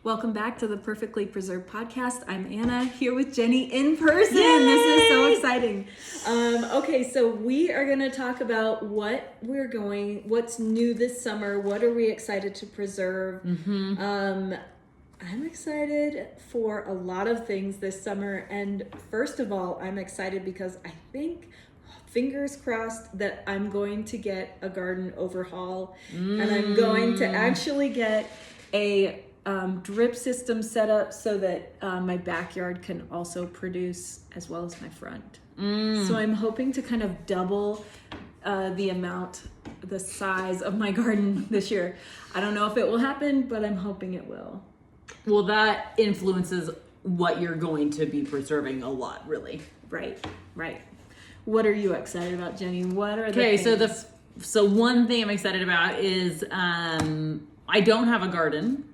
Welcome back to the Perfectly Preserved podcast. I'm Anna here with Jenny in person. Yay! This is so exciting. Okay, so we are going to talk about what's new this summer. What are we excited to preserve? I'm excited for a lot of things this summer. And first of all, I'm excited because I think, fingers crossed, that I'm going to get a garden overhaul. And I'm going to actually get a drip system set up so that my backyard can also produce as well as my front. So I'm hoping to kind of double the size of my garden this year. I don't know if it will happen, but I'm hoping it will. Well, that influences what you're going to be preserving a lot, really. Right. What are you excited about, Jenny? What are the things? So one thing I'm excited about is I don't have a garden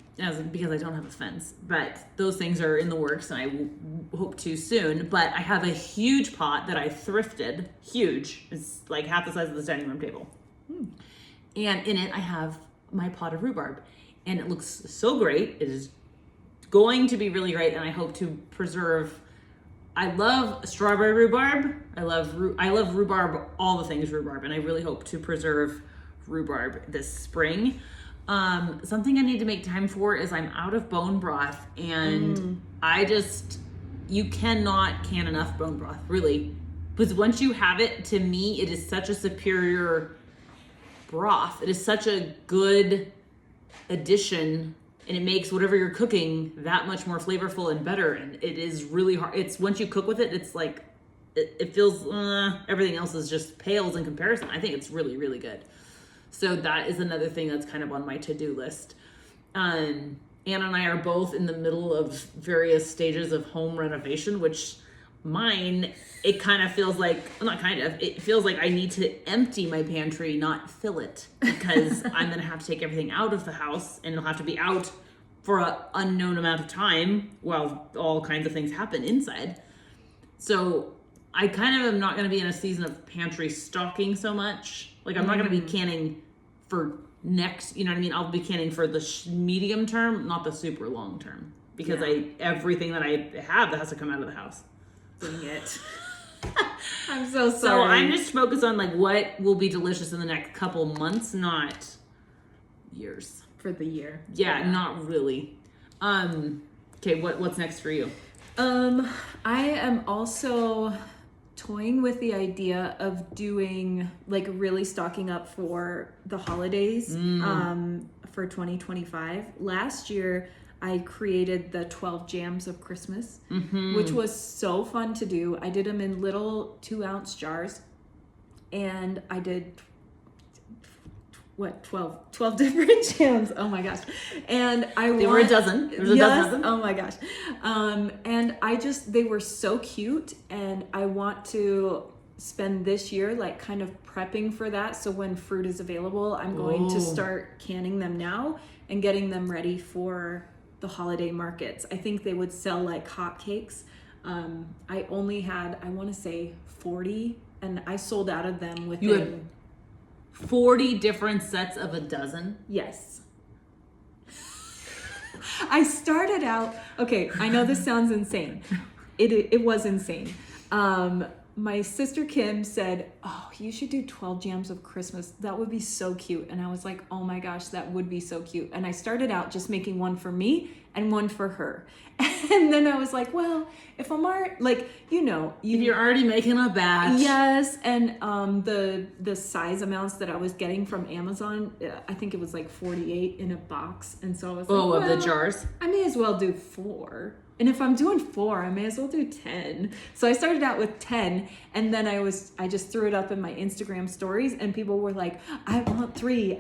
because I don't have a fence, but those things are in the works and I hope to soon. But I have a huge pot that I thrifted. Huge. It's like half the size of this dining room table. And in it I have my pot of rhubarb. And it looks so great. It is going to be really great, and I hope to preserve. I love strawberry rhubarb. I love rhubarb, all the things rhubarb, and I really hope to preserve rhubarb this spring. Something I need to make time for is I'm out of bone broth, and you cannot can enough bone broth, really. Because once you have it, to me, it is such a superior broth. It is such a good addition, and it makes whatever you're cooking that much more flavorful and better. And it is really hard. It's once you cook with it, it's like it feels everything else is just pales in comparison. I think it's really, really good. So that is another thing that's kind of on my to-do list. Anna and I are both in the middle of various stages of home renovation, which mine, it kind of feels like, well, not kind of, it feels like I need to empty my pantry, not fill it, because I'm going to have to take everything out of the house, and it'll have to be out for an unknown amount of time while all kinds of things happen inside. So I kind of am not going to be in a season of pantry stocking so much. Like, I'm not going to be canning for next, you know what I mean? I'll be canning for the medium term, not the super long term, because everything that I have that has to come out of the house. Dang it. I'm so sorry. So I'm just focused on like what will be delicious in the next couple months, not years. For the year. Yeah, not really. Okay, what's next for you? I am also toying with the idea of doing, like, really stocking up for the holidays for 2025. Last year, I created the 12 jams of Christmas, which was so fun to do. I did them in little 2-ounce jars, and I did 12 different jams. Oh my gosh. And There were a dozen. There was a dozen of them. Oh my gosh. And they were so cute, and I want to spend this year like kind of prepping for that. So when fruit is available, I'm going to start canning them now and getting them ready for the holiday markets. I think they would sell like hotcakes. I only had, I want to say 40, and I sold out of them within... You had 40 different sets of a dozen? Yes. I started out, okay, I know this sounds insane. It was insane. My sister Kim said, oh, you should do 12 jams of Christmas. That would be so cute. And I was like, oh my gosh, that would be so cute. And I started out just making one for me and one for her. And then I was like, well, if I'm like, you know, if you're already making a batch. Yes. And the size amounts that I was getting from Amazon, I think it was like 48 in a box. And so I was like, of the jars? I may as well do 4. And if I'm doing 4, I may as well do 10. So I started out with 10, and then I just threw it up in my Instagram stories, and people were like, I want 3.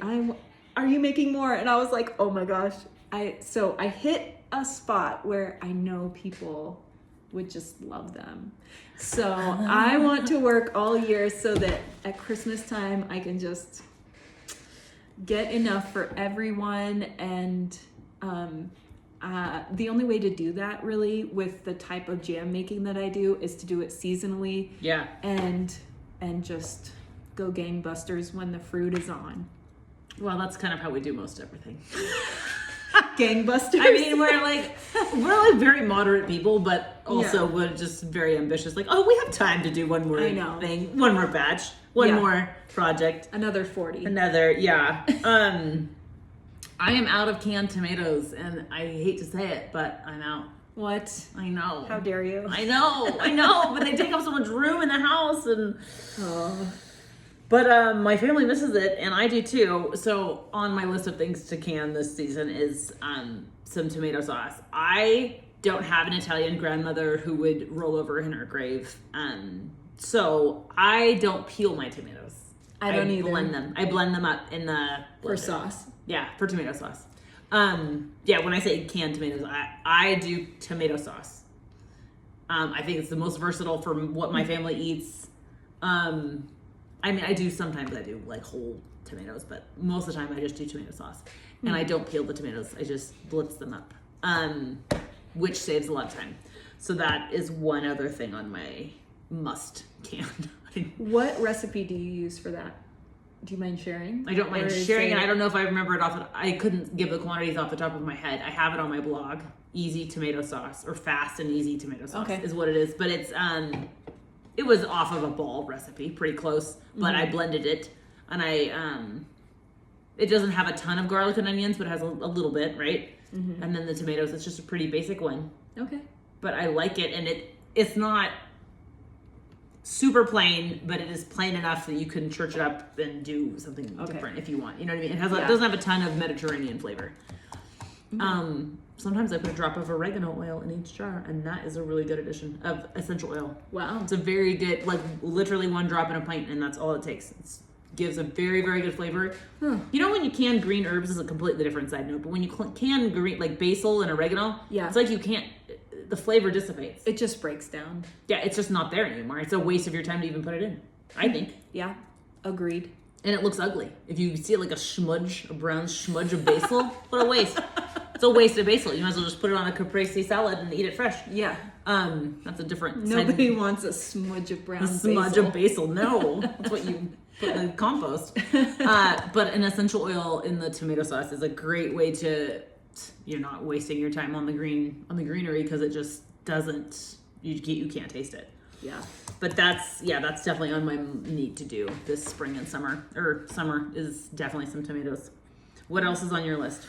Are you making more? And I was like, oh my gosh. So I hit a spot where I know people would just love them. So I want to work all year so that at Christmas time I can just get enough for everyone. And the only way to do that really with the type of jam making that I do is to do it seasonally. Yeah. And just go gangbusters when the fruit is on. Well, that's kind of how we do most everything. Gangbusters. I mean, we're like very moderate people, but also we're just very ambitious. Like, oh, we have time to do one more thing, one more batch, one more project. Another 40. Yeah. I am out of canned tomatoes, and I hate to say it, but I'm out. What? I know. How dare you? I know, but they take up so much room in the house, and but my family misses it, and I do too. So on my list of things to can this season is some tomato sauce. I don't have an Italian grandmother who would roll over in her grave, so I don't peel my tomatoes. I don't either. I blend them up in the blender. For sauce. Yeah, for tomato sauce. When I say canned tomatoes, I do tomato sauce. I think it's the most versatile for what my family eats. I mean, I do like whole tomatoes, but most of the time I just do tomato sauce. And I don't peel the tomatoes. I just blitz them up, which saves a lot of time. So that is one other thing on my must can. What recipe do you use for that? Do you mind sharing? I don't mind sharing, and I don't know if I remember it I couldn't give the quantities off the top of my head. I have it on my blog. Easy tomato sauce, or fast and easy tomato sauce is what it is. But it's it was off of a ball recipe, pretty close. But I blended it, and it doesn't have a ton of garlic and onions, but it has a little bit, right? Mm-hmm. And then the tomatoes, it's just a pretty basic one. Okay. But I like it, and it's not super plain, but it is plain enough that you can church it up and do something different if you want. You know what I mean? It doesn't have a ton of Mediterranean flavor. Mm-hmm. Sometimes I put a drop of oregano oil in each jar, and that is a really good addition of essential oil. Wow. It's a very good, like literally one drop in a pint, and that's all it takes. It gives a very, very good flavor. You know when you can green herbs, this is a completely different side note, but when you can green, like basil and oregano, it's like you can't, the flavor dissipates. It just breaks down. Yeah, it's just not there anymore. It's a waste of your time to even put it in, I think. Yeah, agreed. And it looks ugly. If you see it like a brown smudge of basil, what a waste. It's a waste of basil. You might as well just put it on a caprese salad and eat it fresh. Yeah. That's a different Nobody wants a smudge of brown basil. Smudge of basil. No. That's what you put in the compost. But an essential oil in the tomato sauce is a great way to, you're not wasting your time on the greenery, because it just doesn't, you can't taste it. Yeah. But that's definitely on my need to do this spring and summer. Or summer is definitely some tomatoes. What else is on your list?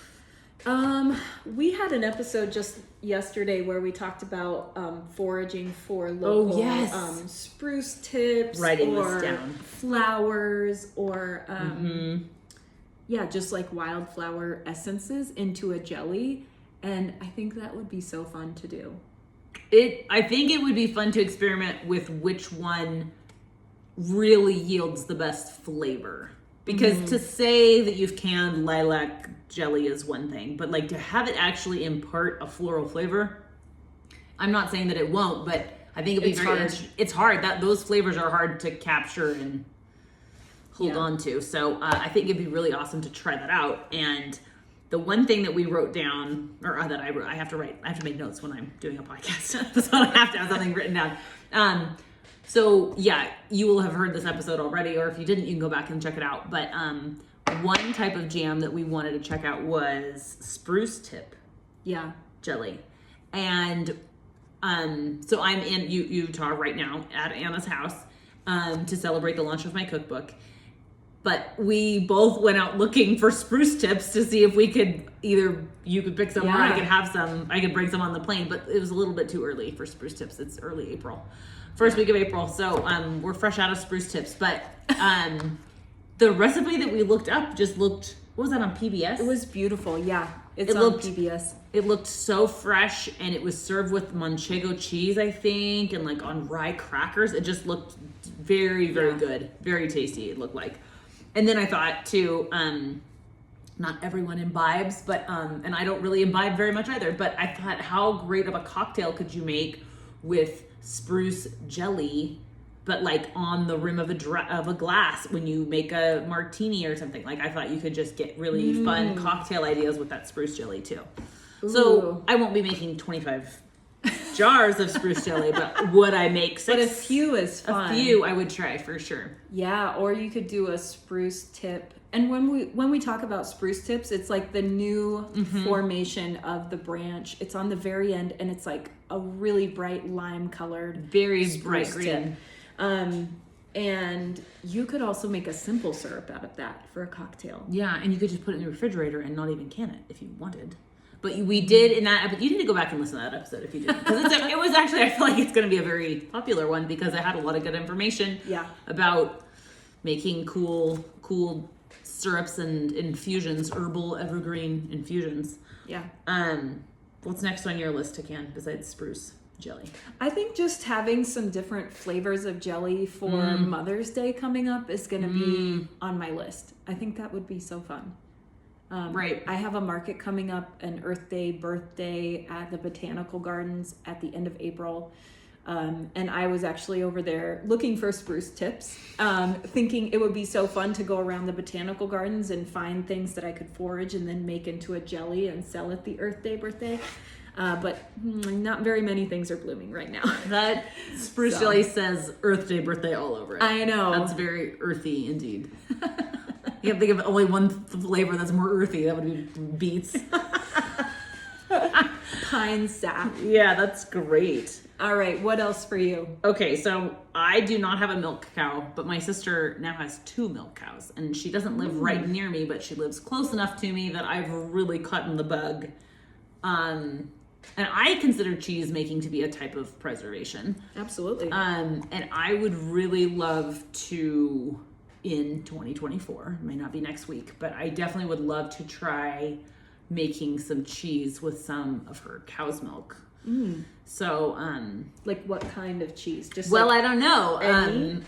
We had an episode just yesterday where we talked about foraging for local spruce tips, writing or this down, flowers, or just like wildflower essences into a jelly, and I think that would be so fun to do. I think it would be fun to experiment with which one really yields the best flavor. Because to say that you've canned lilac jelly is one thing, but like to have it actually impart a floral flavor, I'm not saying that it won't, but I think it'd be it's hard. Those flavors are hard to capture and hold on to. So I think it'd be really awesome to try that out. And the one thing that we wrote down, or that I wrote, I have to make notes when I'm doing a podcast. So I have to have something written down. So yeah, you will have heard this episode already, or if you didn't, you can go back and check it out. But one type of jam that we wanted to check out was spruce tip jelly. And so I'm in Utah right now at Anna's house to celebrate the launch of my cookbook. But we both went out looking for spruce tips to see if we could, either you could pick some or I could have some, I could bring some on the plane, but it was a little bit too early for spruce tips. It's early April. First week of April, so we're fresh out of spruce tips. But the recipe that we looked up just looked, what was that, on PBS? It was beautiful, yeah. It's on PBS. It looked so fresh, and it was served with manchego cheese, I think, and like on rye crackers. It just looked very, very good. Very tasty, it looked like. And then I thought too, not everyone imbibes, but and I don't really imbibe very much either, but I thought, how great of a cocktail could you make with spruce jelly, but like on the rim of a glass when you make a martini or something. Like, I thought you could just get really fun cocktail ideas with that spruce jelly too. Ooh. So I won't be making 25 jars of spruce jelly, but would I make 6? But a few is fun. A few I would try for sure. Yeah, or you could do a spruce tip And when we talk about spruce tips, it's like the new formation of the branch. It's on the very end, and it's like a really bright lime colored, very bright spruce green. tip. And you could also make a simple syrup out of that for a cocktail. Yeah, and you could just put it in the refrigerator and not even can it if you wanted. But we did in that episode. You need to go back and listen to that episode if you didn't. Because it was actually, I feel like it's going to be a very popular one because it had a lot of good information about making cool syrups and infusions, herbal evergreen infusions. Yeah. What's next on your list to can besides spruce jelly? I think just having some different flavors of jelly for Mother's Day coming up is going to be on my list. I think that would be so fun. Right. I have a market coming up, an Earth Day birthday at the Botanical Gardens at the end of April. And I was actually over there looking for spruce tips, thinking it would be so fun to go around the Botanical Gardens and find things that I could forage and then make into a jelly and sell at the Earth Day birthday. But not very many things are blooming right now. That spruce jelly says Earth Day birthday all over it. I know. That's very earthy indeed. You can think of only one flavor that's more earthy. That would be beets. Pine sap. Yeah, that's great. All right, what else for you? Okay, so I do not have a milk cow, but my sister now has 2 milk cows. And she doesn't live right near me, but she lives close enough to me that I've really caught in the bug. And I consider cheese making to be a type of preservation. Absolutely. And I would really love to, in 2024, it may not be next week, but I definitely would love to try making some cheese with some of her cow's milk. So, like what kind of cheese? Just well, like I don't know. any?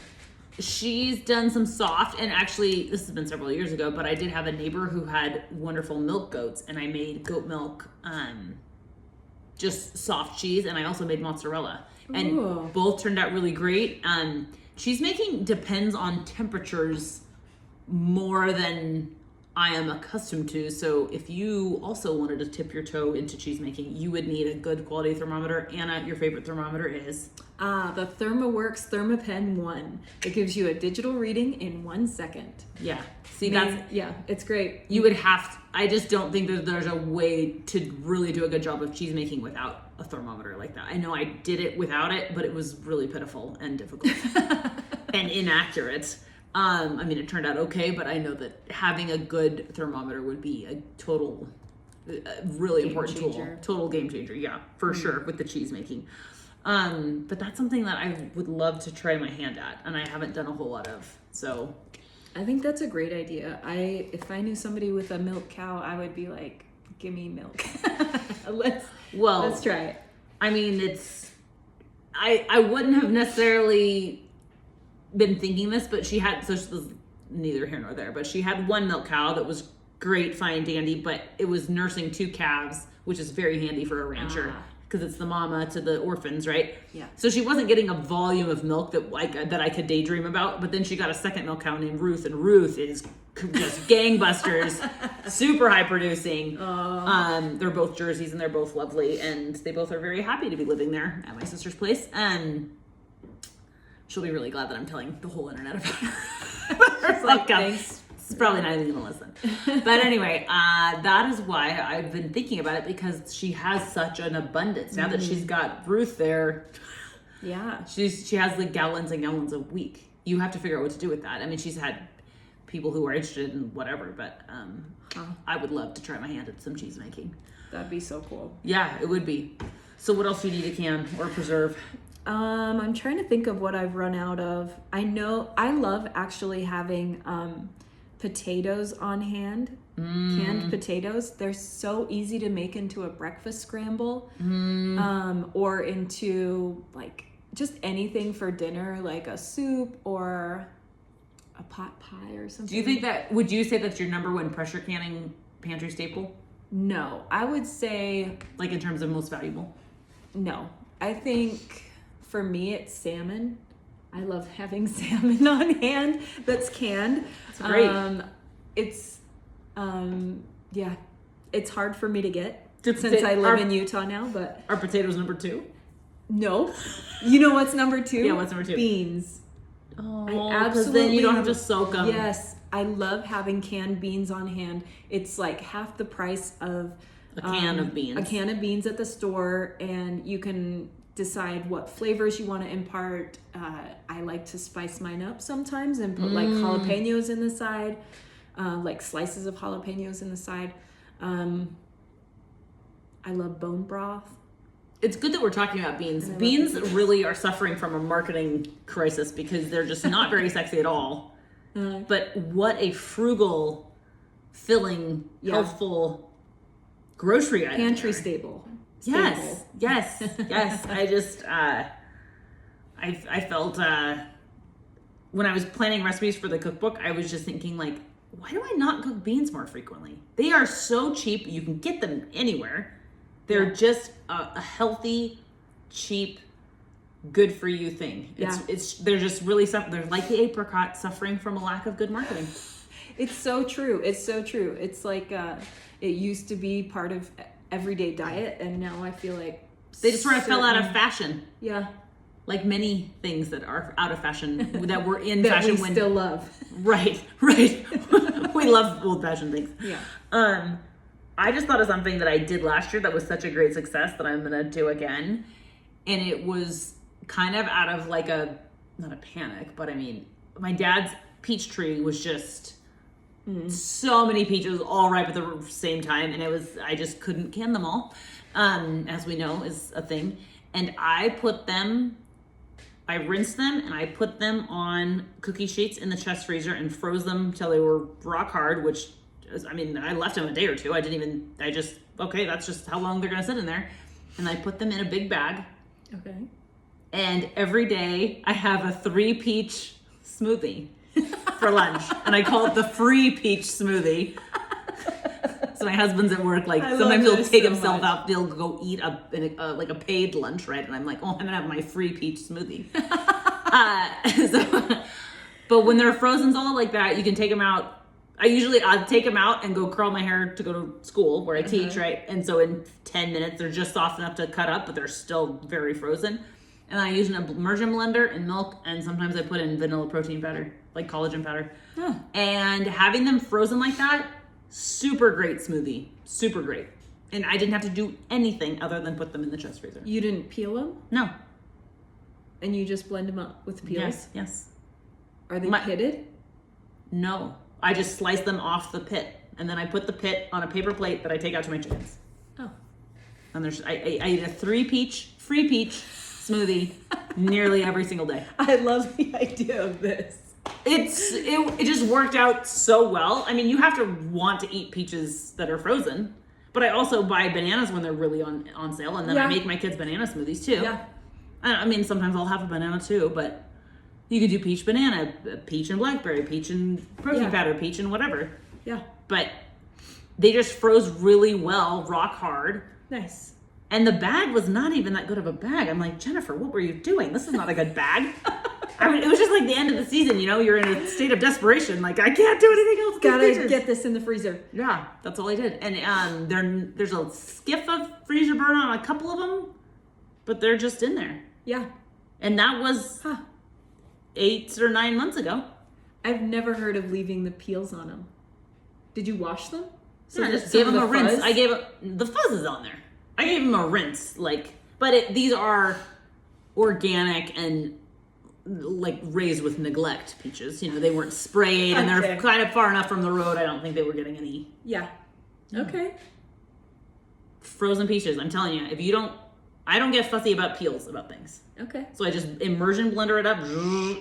She's done some soft, and actually, this has been several years ago, but I did have a neighbor who had wonderful milk goats, and I made goat milk, just soft cheese, and I also made mozzarella, and Ooh. both turned out really great. Cheese making depends on temperatures more than I am accustomed to. So if you also wanted to tip your toe into cheese making, you would need a good quality thermometer. Anna, your favorite thermometer is? The ThermaWorks ThermaPen 1. It gives you a digital reading in 1 second. Yeah. See, that's... Yeah, it's great. You would have to... I just don't think that there's a way to really do a good job of cheese making without a thermometer like that. I know I did it without it, but it was really pitiful and difficult and inaccurate. I mean, it turned out okay, but I know that having a good thermometer would be a total, really important tool. Total game changer, yeah, for sure, with the cheese making. But that's something that I would love to try my hand at, and I haven't done a whole lot of, so. I think that's a great idea. If I knew somebody with a milk cow, I would be like, give me milk. Let's try it. I mean, I wouldn't have necessarily been thinking this, but she had, so this is neither here nor there, but she had 1 milk cow that was great, fine, dandy, but it was nursing 2 calves, which is very handy for a rancher because it's the mama to the orphans, right? Yeah. So she wasn't getting a volume of milk that I could daydream about, but then she got a second milk cow named Ruth, and Ruth is just gangbusters, super high producing. They're both Jerseys and they're both lovely, and they both are very happy to be living there at my sister's place, and she'll be really glad that I'm telling the whole internet about her. Like, thanks. It's probably not even gonna listen. But anyway, that is why I've been thinking about it, because she has such an abundance. Now that she's got Ruth there, yeah, she has like gallons and gallons a week. You have to figure out what to do with that. I mean, she's had people who are interested in whatever, but I would love to try my hand at some cheese making. That'd be so cool. Yeah, it would be. So what else do you need to can or preserve? I'm trying to think of what I've run out of. I know I love actually having potatoes on hand, canned potatoes. They're so easy to make into a breakfast scramble, or into like just anything for dinner, like a soup or a pot pie or something. Do you think that, would you say that's your number 1 pressure canning pantry staple? No, I would say, like in terms of most valuable? No, I think for me it's salmon. I love having salmon on hand that's canned. That's great. It's hard for me to get Since I live in Utah now, but are potatoes number 2? no. You know what's number 2? Yeah, what's number 2? Beans. Oh, I because then you don't have to absolutely- soak them. Yes, I love having canned beans on hand. It's like half the price of a can of beans. A can of beans at the store, and you can decide what flavors you want to impart. I like to spice mine up sometimes and put like jalapenos in the side, like slices of jalapenos in the side. I love bone broth. It's good that we're talking about beans. Beans really are suffering from a marketing crisis because they're just not very sexy at all. But what a frugal, filling, healthful grocery item. Pantry staple. Yes. I just, I felt, when I was planning recipes for the cookbook, I was just thinking like, why do I not cook beans more frequently? They are so cheap. You can get them anywhere. They're just a healthy, cheap, good for you thing. They're just really they're like the apricot suffering from a lack of good marketing. It's so true. It's like it used to be part of everyday diet, and now I feel like they just sort of fell out of fashion. Yeah. Like many things that are out of fashion that were in that fashion we still love. Right. We love old fashioned things. Yeah. I just thought of something that I did last year that was such a great success that I'm gonna do again. And it was kind of out of like not a panic, but I mean, my dad's peach tree was just so many peaches all ripe at the same time. And I just couldn't can them all, as we know is a thing. And I rinsed them and I put them on cookie sheets in the chest freezer and froze them till they were rock hard, which I left them a day or two. That's just how long they're going to sit in there. And I put them in a big bag. Okay. And every day I have a 3 peach smoothie for lunch. And I call it the free peach smoothie. So my husband's at work, like sometimes he'll take himself out, he'll go eat a paid lunch, right? And I'm like, oh, I'm gonna have my free peach smoothie. But when they're frozen all like that, you can take them out. I'll take them out and go curl my hair to go to school where I teach, right? And so in 10 minutes, they're just soft enough to cut up, but they're still very frozen. And I use an immersion blender and milk, and sometimes I put in vanilla protein powder, like collagen powder. Huh. And having them frozen like that, super great smoothie, super great. And I didn't have to do anything other than put them in the chest freezer. You didn't peel them? No. And you just blend them up with peels? Yes. Are they pitted? No. I just slice them off the pit, and then I put the pit on a paper plate that I take out to my chickens. Oh. And I eat a free peach smoothie nearly every single day. I love the idea of this. It just worked out so well. I mean, you have to want to eat peaches that are frozen, but I also buy bananas when they're really on sale, and then I make my kids banana smoothies too. Yeah. I mean, sometimes I'll have a banana too, but you could do peach banana, peach and blackberry, peach and protein powder, peach and whatever. Yeah. But they just froze really well, rock hard. Nice. And the bag was not even that good of a bag. I'm like, Jennifer, what were you doing? This is not a good bag. I mean, it was just like the end of the season, you're in a state of desperation. Like, I can't do anything else. Gotta get this in the freezer. Yeah, that's all I did. And there's a skiff of freezer burn on a couple of them, but they're just in there. Yeah. And that was 8 or 9 months ago. I've never heard of leaving the peels on them. Did you wash them? So I just gave them a rinse. The fuzz is on there. I gave them a rinse, these are organic and like raised with neglect peaches. They weren't sprayed and they're kind of far enough from the road. I don't think they were getting any. Yeah. Okay. Frozen peaches. I'm telling you, I don't get fussy about peels about things. Okay. So I just immersion blender it up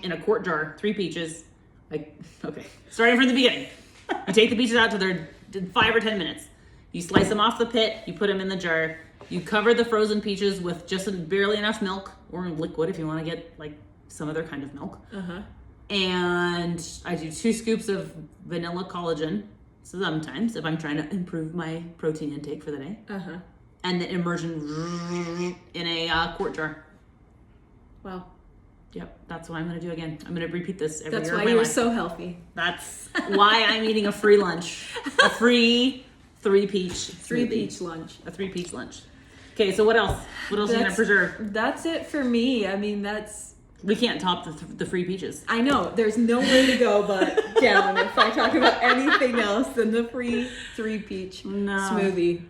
in a quart jar, 3 peaches. Starting from the beginning. You take the peaches out till they're 5 or 10 minutes. You slice them off the pit. You put them in the jar. You cover the frozen peaches with just barely enough milk or liquid if you want to get like some other kind of milk. And I do 2 scoops of vanilla collagen sometimes if I'm trying to improve my protein intake for the day. And the immersion in a quart jar. Wow. Yep, that's what I'm going to do again. I'm going to repeat this every year. That's why you're so healthy. That's why I'm eating a free lunch. A free 3-peach smoothie. 3-peach lunch. A 3-peach lunch. Okay, so what else? What else are you going to preserve? That's it for me. I mean, that's We can't top the free peaches. I know. There's nowhere to go but down if I talk about anything else than the free 3-peach smoothie.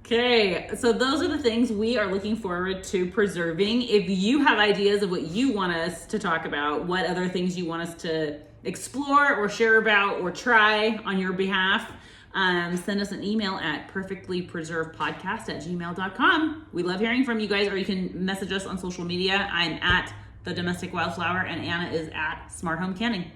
Okay, so those are the things we are looking forward to preserving. If you have ideas of what you want us to talk about, what other things you want us to explore or share about or try on your behalf, send us an email at perfectlypreservedpodcast@gmail.com. We love hearing from you guys, or you can message us on social media. I'm at The Domestic Wildflower, and Anna is at Smart Home Canning.